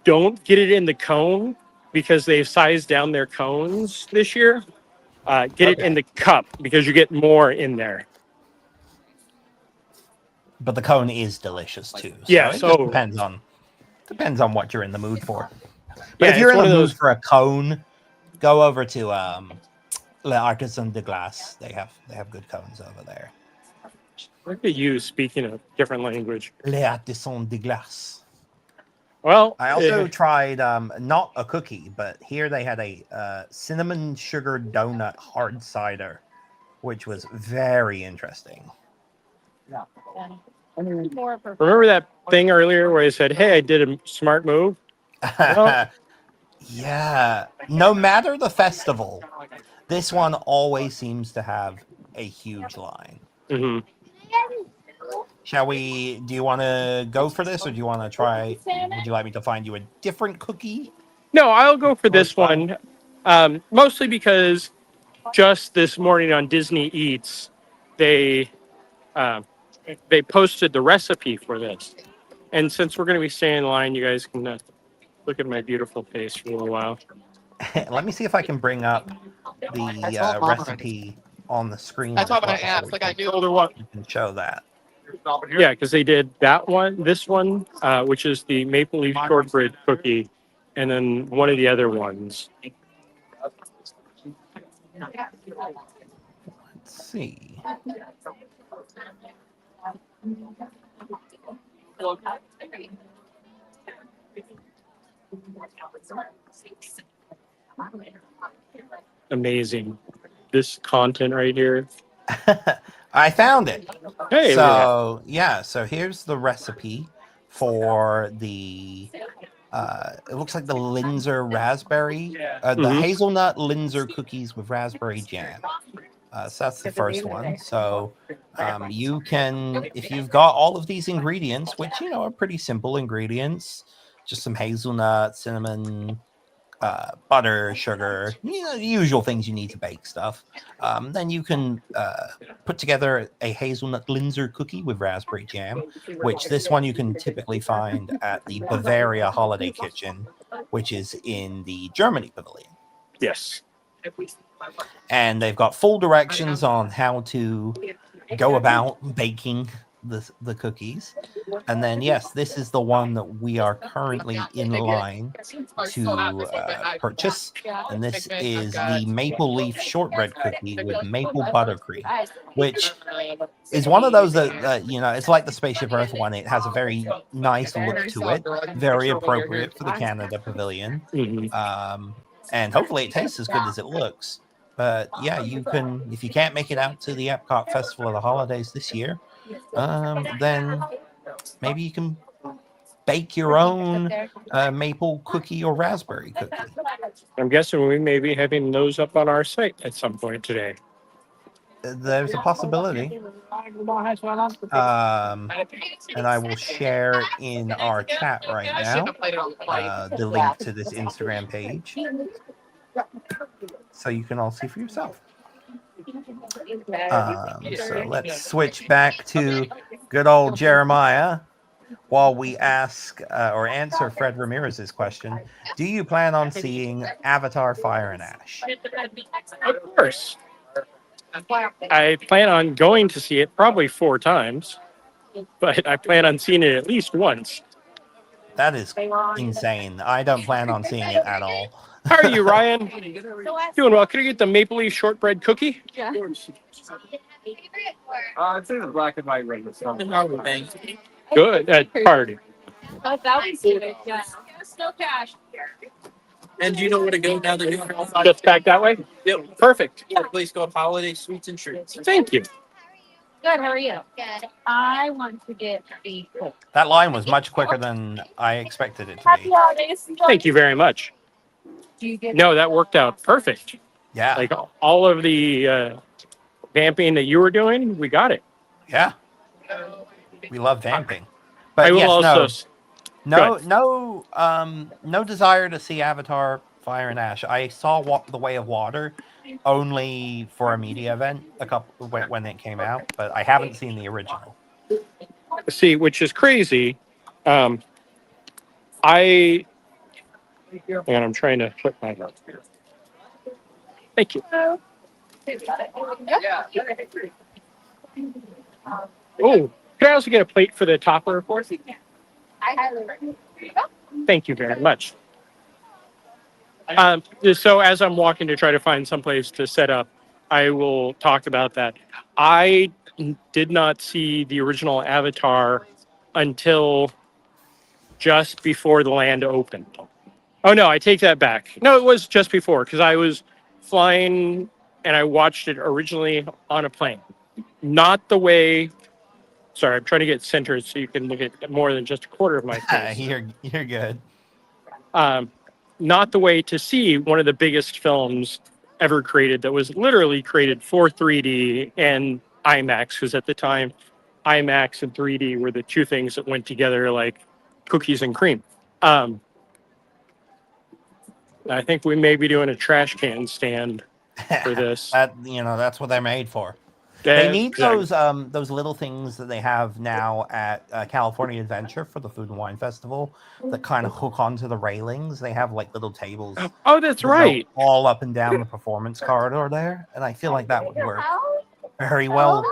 don't get it in the cone because they've sized down their cones this year. Get it in the cup because you get more in there. But the cone is delicious too. So Yeah, it so- just depends on what you're in the mood for. But Yeah, if you're it's in one the of mood those- for a cone, go over to Le Artisan de Glace. They have good cones over there. Look at you speaking a different language. Le Artisan de Glace. Well, I also tried not a cookie, but here they had a cinnamon sugar donut hard cider, which was very interesting. remember that thing earlier where I said, "Hey, I did a smart move." Well- Yeah. No matter the festival, this one always seems to have a huge line. hmm Shall we? Do you want to go for this, or do you want to try? Would you like me to find you a different cookie? No, I'll go for this one, mostly because just this morning on Disney Eats, they posted the recipe for this, and since we're going to be staying in line, you guys can look at my beautiful face for a little while. Let me see if I can bring up the recipe on the screen. That's all as well, I asked. so Like I we do. can show that. Yeah, because they did that one, this one, which is the maple leaf shortbread cookie, and then one of the other ones. Let's see. Amazing. This content right here. I found it. Hey, So so here's the recipe for the it looks like the Linzer raspberry, the Mhm. hazelnut Linzer cookies with raspberry jam. So that's the first one. So you can, if you've got all of these ingredients, which are pretty simple ingredients, just some hazelnut, cinnamon, butter, sugar, the usual things you need to bake stuff. Then you can put together a hazelnut Linzer cookie with raspberry jam, which this one you can typically find at the Bavaria Holiday Kitchen, which is in the Germany Pavilion. yes. And they've got full directions on how to go about baking the cookies. And then, yes, this is the one that we are currently in line to purchase. And this is the maple leaf shortbread cookie with maple buttercream, which is one of those that it's like the Spaceship Earth one. It has a very nice look to it, very appropriate for the Canada Pavilion. Mhm. And hopefully it tastes as good as it looks. But yeah, you can, if you can't make it out to the EPCOT Festival of the Holidays this year, then maybe you can bake your own maple cookie or raspberry cookie. I'm guessing we may be having those up on our site at some point today. There's a possibility. And I will share in our chat right now the link to this Instagram page, so you can all see for yourself. So let's switch back to good old Jeremiah while we ask or answer Fred Ramirez's question. Do you plan on seeing Avatar Fire and Ash? Of course. I plan on going to see it probably 4 times, but I plan on seeing it at least once. That is insane. I don't plan on seeing it at all. How are you, Ryan? Doing well. Can I get the maple leaf shortbread cookie? It's in the black and white right now. Good. Party. Oh, that was good. Yes. No cash. And do you know where to go now that you're Just back that way? Yep. Perfect. Please go Holiday Sweets and Treats. Thank you. Good. How are you? Good. I want to get the Coke. That line was much quicker than I expected it to Happy be. holidays. Thank you very much. Do you get? No, that worked out perfect. Yeah. Like all of the vamping that you were doing, we got it. Yeah. We love vamping. I But will yes, also. no desire to see Avatar Fire and Ash. I saw The Way of Water only for a media event when it came out, but I haven't seen the original. See, which is crazy. I and I'm trying to put my. Thank you. Oh, could I also get a plate for the topper, of course? Thank you very much. So as I'm walking to try to find someplace to set up, I will talk about that. I did not see the original Avatar until just before the land opened. Oh no, I take that back. No, it was just before because I was flying and I watched it originally on a plane. Not the way. Sorry, I'm trying to get centered so you can look at more than just a quarter of my face. You're good. Not the way to see one of the biggest films ever created that was literally created for 3D and IMAX, because at the time, IMAX and 3D were the two things that went together like cookies and cream. I think we may be doing a trash can stand for this. That's what they're made for. They need Exactly. those little things that they have now at California Adventure for the Food and Wine Festival that kind of hook onto the railings. They have like little tables. Oh, that's that right. go all up and down the performance corridor there, and I feel like that would work very well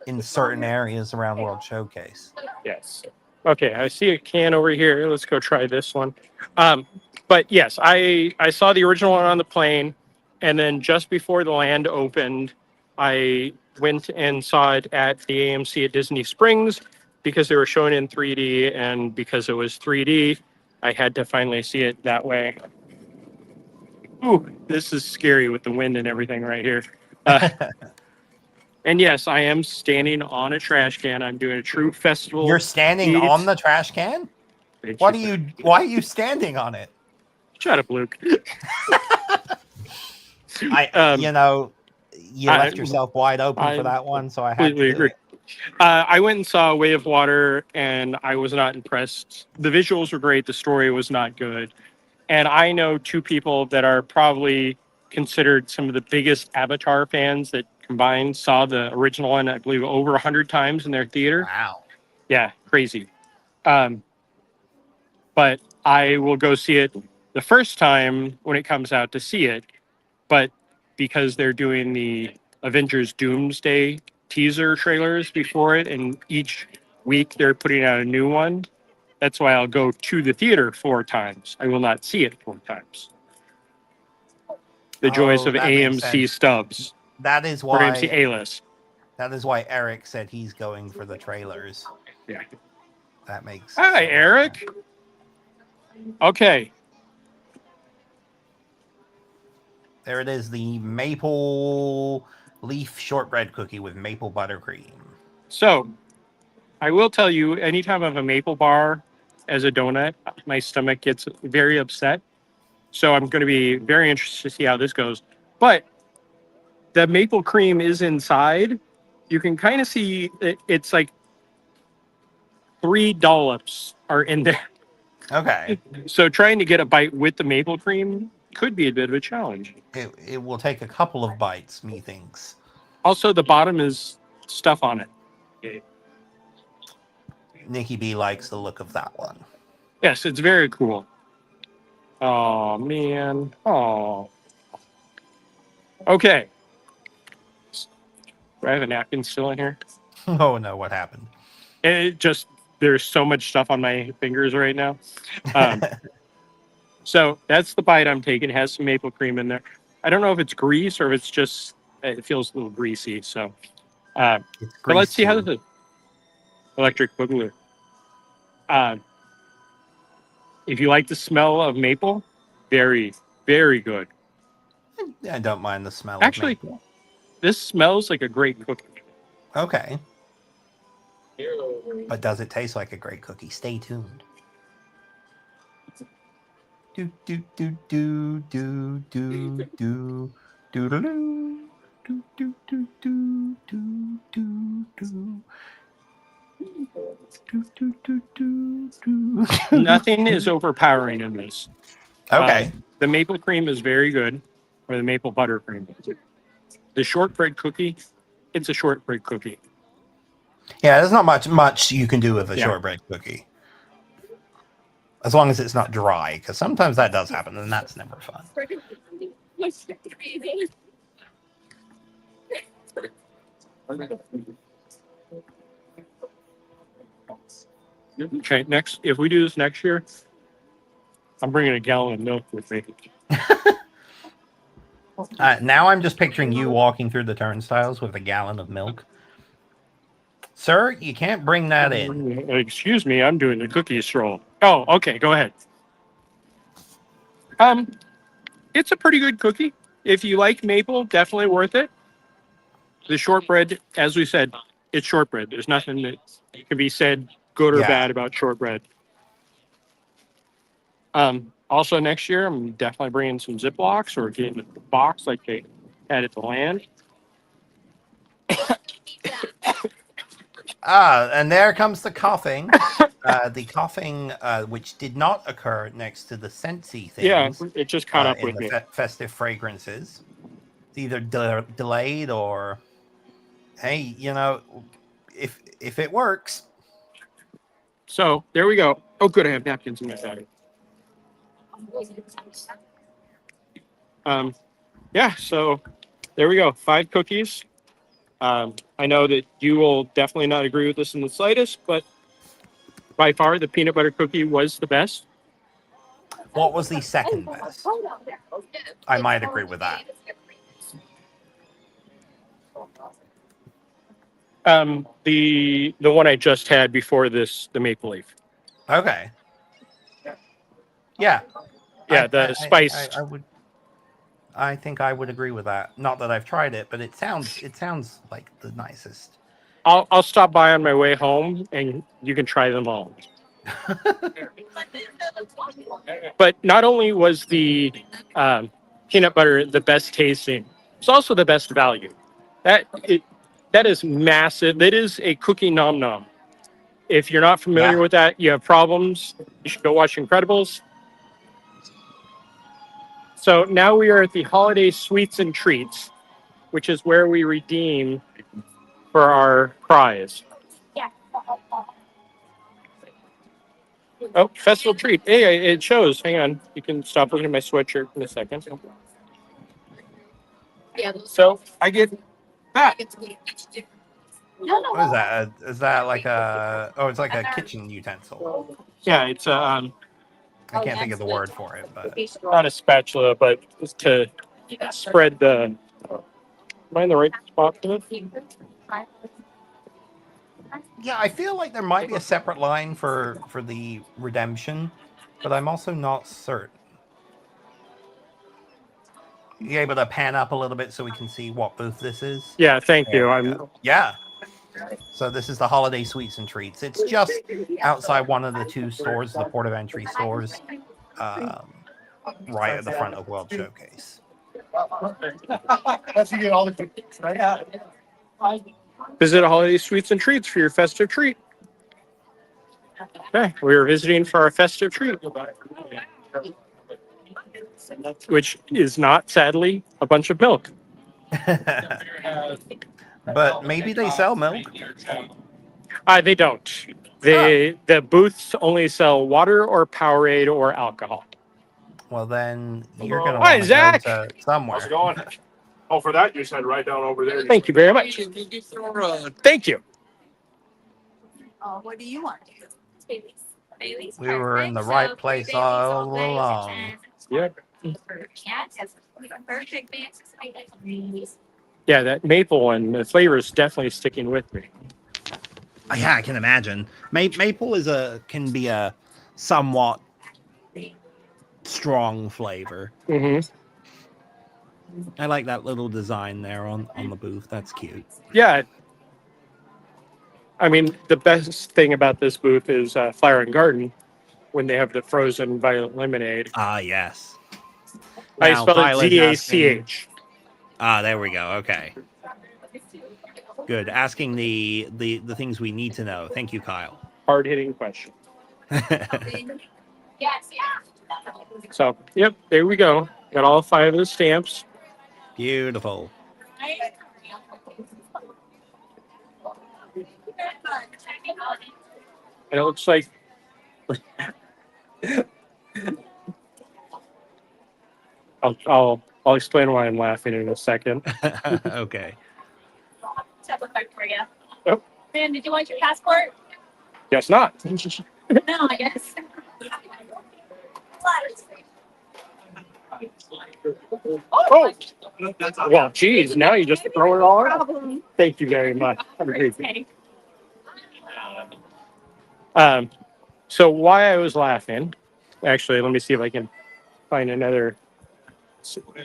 in certain areas around World Showcase. Yes. Okay, I see a can over here. Let's go try this one. But yes, I saw the original one on the plane, and then just before the land opened, I went and saw it at the AMC at Disney Springs because they were showing it in 3D, and because it was 3D, I had to finally see it that way. Ooh, this is scary with the wind and everything right here. And yes, I am standing on a trash can. I'm doing a true festival. You're standing on the trash can? Why are you standing on it? Shut up, Luke. You left yourself wide open for that one, so I had to do it. I went and saw Way of Water, and I was not impressed. The visuals were great. The story was not good. And I know two people that are probably considered some of the biggest Avatar fans that combined saw the original one, I believe, over 100 times in their theater. Wow. Yeah, crazy. But I will go see it the first time when it comes out to see it. But because they're doing the Avengers Doomsday teaser trailers before it, and each week they're putting out a new one, that's why I'll go to the theater 4 times. I will not see it 4 times. The joys of AMC stubs. That is or why AMC A-list. That is why Eric said he's going for the trailers. Yeah. That makes Hi, sense. Eric. Okay. There it is, the maple leaf shortbread cookie with maple buttercream. So, I will tell you, anytime I have a maple bar as a donut, my stomach gets very upset. So I'm going to be very interested to see how this goes. But the maple cream is inside. You can kind of see it's like 3 dollops are in there. Okay. So trying to get a bite with the maple cream could be a bit of a challenge. It will take a couple of bites, methinks. Also, the bottom is stuff on it. Nikki B likes the look of that one. Yes, it's very cool. Oh, man. Oh. Okay. Do I have a napkin still in here? Oh, no, what happened? There's so much stuff on my fingers right now. So that's the bite I'm taking. It has some maple cream in there. I don't know if it's grease or if it's just, it feels a little greasy. So, but let's see how this is. Electric Boogaloo. If you like the smell of maple, very, very good. I don't mind the smell Actually, of maple. This smells like a great cookie. Okay. But does it taste like a great cookie? Stay tuned. Do do do do do do do Doodaloo. Do, do, do, do, do, do, do. Do, do, do, do, do. Nothing is overpowering in this. Okay. The maple cream is very good, or the maple buttercream. The shortbread cookie, it's a shortbread cookie. Yeah, there's not much you can do with a Yeah. shortbread cookie. As long as it's not dry, because sometimes that does happen, and that's never fun. Okay, next, if we do this next year, I'm bringing a gallon of milk with me. Now I'm just picturing you walking through the turnstiles with a gallon of milk. Sir, you can't bring that in. Excuse me, I'm doing the cookie stroll. Oh, okay, go ahead. It's a pretty good cookie. If you like maple, definitely worth it. The shortbread, as we said, it's shortbread. There's nothing that can be said good or Yeah. bad about shortbread. Also next year, I'm definitely bringing some Ziplocs or getting a box like they had at the land. And there comes the coughing. The coughing, which did not occur next to the Scentsy things. Yeah, it just caught up in with the me. Festive fragrances. It's either delayed or, hey, if it works. So there we go. Oh, good, I have napkins in my bag. Yeah, so there we go. 5 cookies. I know that you will definitely not agree with this in the slightest, but by far the peanut butter cookie was the best. What was the second best? I might agree with that. The one I just had before this, the maple leaf. Okay. Yeah. Yeah, the spiced. I think I would agree with that. Not that I've tried it, but it sounds like the nicest. I'll stop by on my way home and you can try them all. But not only was the peanut butter the best tasting, it's also the best value. That is massive. That is a cookie nom nom. If you're not familiar with that, you have problems. You should go watch Incredibles. So now we are at the holiday sweets and treats, which is where we redeem for our prize. Oh, festival treat. Hey, it shows. Hang on. You can stop looking at my sweatshirt in a second. So I get that. What is that? Is that like a? Oh, it's like a kitchen utensil. Yeah, it's I can't think of the word for it, but not a spatula, but it's to spread the. Am I in the right spot for this? yeah, I feel like there might be a separate line for the redemption, but I'm also not certain. You able to pan up a little bit so we can see what booth this is? Yeah, thank you. Yeah. So this is the holiday sweets and treats. It's just outside one of the 2 stores, the port of entry stores, right at the front of World Showcase. Visit Holiday Sweets and Treats for your festive treat. Okay, we are visiting for our festive treat, which is not, sadly, a bunch of milk. But maybe they sell milk. They don't. The booths only sell water or Powerade or alcohol. Well, then you're going to Hi, want to Zach. go to somewhere. How's it going? Oh, for that, you said right down over there. Thank you very much. Thank you. What do you want? We were in the right place all along. Yep. Yeah, that maple one, the flavor is definitely sticking with me. Yeah, I can imagine. Maple can be a somewhat strong flavor. Mm-hmm. I like that little design there on the booth. That's cute. Yeah. I mean, the best thing about this booth is Flower and Garden when they have the frozen violet lemonade. Ah, yes. I Now, spell it Tyler's asking- ZACH. Ah, there we go. Okay. Good. Asking the things we need to know. Thank you, Kyle. Hard hitting question. So, yep, there we go. Got all 5 of the stamps. Beautiful. And it looks like I'll explain why I'm laughing in a second. Okay. Oh, Man, did you want your passport? guess not. No, I guess. Oh, well, geez, now you just throw it all out. Thank you very much. Have a great day. So why I was laughing, actually, let me see if I can find another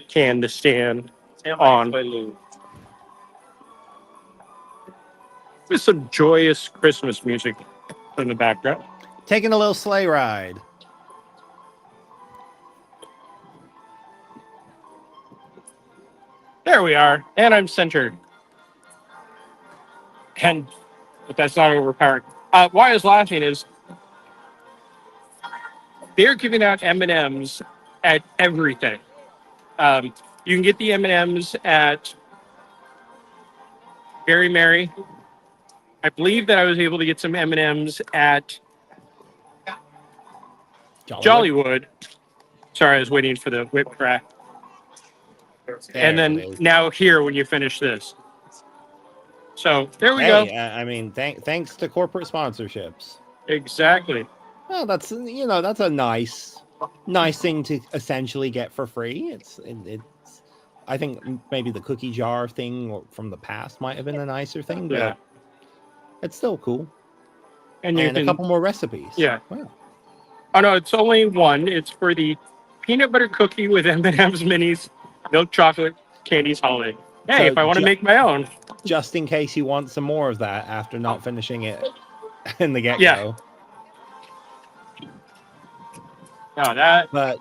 can to stand on. With some joyous Christmas music in the background. Taking a little sleigh ride. There we are, and I'm centered. But that's not overpowering. Why I was laughing is they're giving out M&Ms at everything. You can get the M&Ms at Very Merry. I believe that I was able to get some M&Ms at Jollywood. Sorry, I was waiting for the whip crack. And then now here when you finish this. So there we go. I mean, thanks to corporate sponsorships. Exactly. Well, that's a nice thing to essentially get for free. It's I think maybe the cookie jar thing from the past might have been a nicer thing, but Yeah. it's still cool. And a couple more recipes. Yeah. Wow. Oh no, it's only one. It's for the peanut butter cookie with M&M's minis, milk chocolate candies holiday. Hey, So if I want to make my own. Just in case you want some more of that after not finishing it in the get-go. Yeah. No, But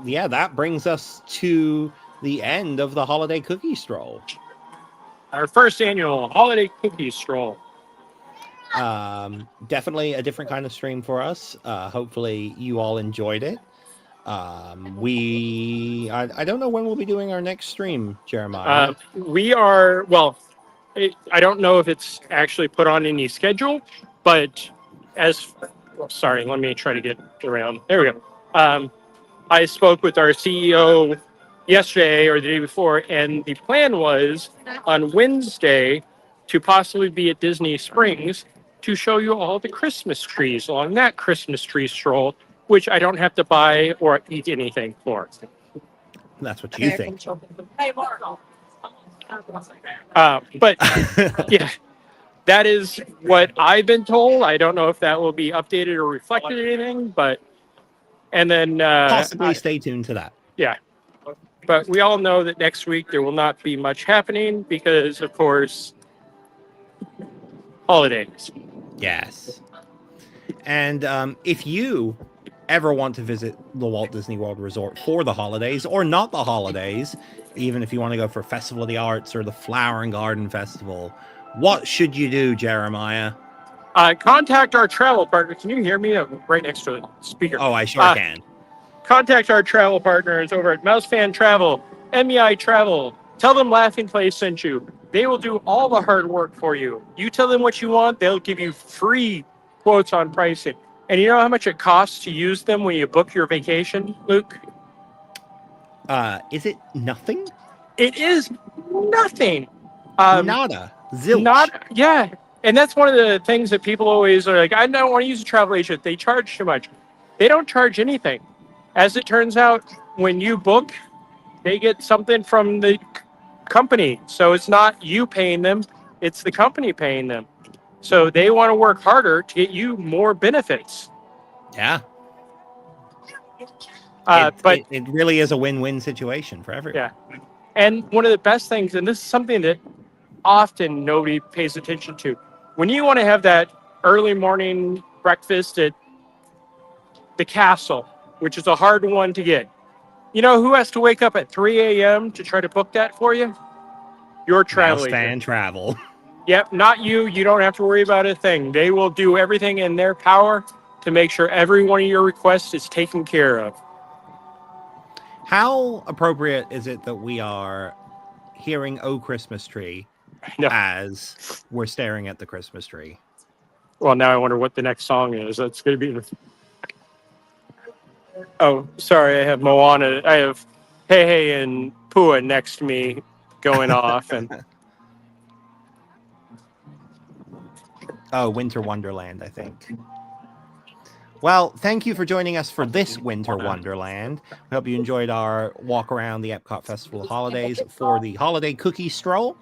yeah, that brings us to the end of the holiday cookie stroll. Our first annual holiday cookie stroll. Definitely a different kind of stream for us. Hopefully you all enjoyed it. I don't know when we'll be doing our next stream, Jeremiah. We are, well, I don't know if it's actually put on any schedule, but sorry, let me try to get around. There we go. I spoke with our CEO yesterday or the day before, and the plan was on Wednesday to possibly be at Disney Springs to show you all the Christmas trees along that Christmas tree stroll, which I don't have to buy or eat anything for. That's what you think. But yeah, that is what I've been told. I don't know if that will be updated or reflected in anything, but and then possibly stay tuned to that. Yeah. But we all know that next week there will not be much happening because, of course, holidays. Yes. And if you ever want to visit the Walt Disney World Resort for the holidays or not the holidays, even if you want to go for Festival of the Arts or the Flower and Garden Festival, what should you do, Jeremiah? Contact our travel partner. Can you hear me? I'm right next to the speaker. Oh, I sure can. Contact our travel partners over at Mousefan Travel, MEI Travel. Tell them Laughing Place sent you. They will do all the hard work for you. You tell them what you want, they'll give you free quotes on pricing. And you know how much it costs to use them when you book your vacation, Luke? Is it nothing? It is nothing. Nada. Zilch. Yeah. And that's one of the things that people always are like, I don't want to use a travel agent. They charge too much. They don't charge anything. As it turns out, when you book, they get something from the company. So it's not you paying them, it's the company paying them. So they want to work harder to get you more benefits. Yeah. But it really is a win-win situation for everyone. Yeah. And one of the best things, and this is something that often nobody pays attention to, when you want to have that early morning breakfast at the castle, which is a hard one to get, You know who has to wake up at 3 a.m. to try to book that for you? Your travel agent. Stand travel. Yep, not you. You don't have to worry about a thing. They will do everything in their power to make sure every one of your requests is taken care of. How appropriate is it that we are hearing "Oh Christmas Tree" No. as we're staring at the Christmas tree? Well, now I wonder what the next song is. That's going to be. Oh, sorry. I have Moana. I have Hey Hey and Pua next to me going off. And Oh, Winter Wonderland, I think. Well, thank you for joining us for this Winter Wonderland. We hope you enjoyed our walk around the EPCOT Festival holidays for the holiday cookie stroll.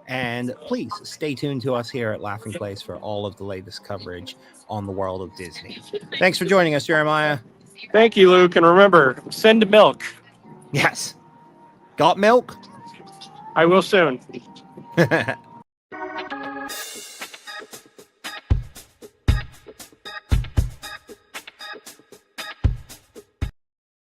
And please stay tuned to us here at Laughing Place for all of the latest coverage on the world of Disney. Thanks for joining us, Jeremiah. thank you, Luke. And remember, send milk. Yes. Got milk? I will soon.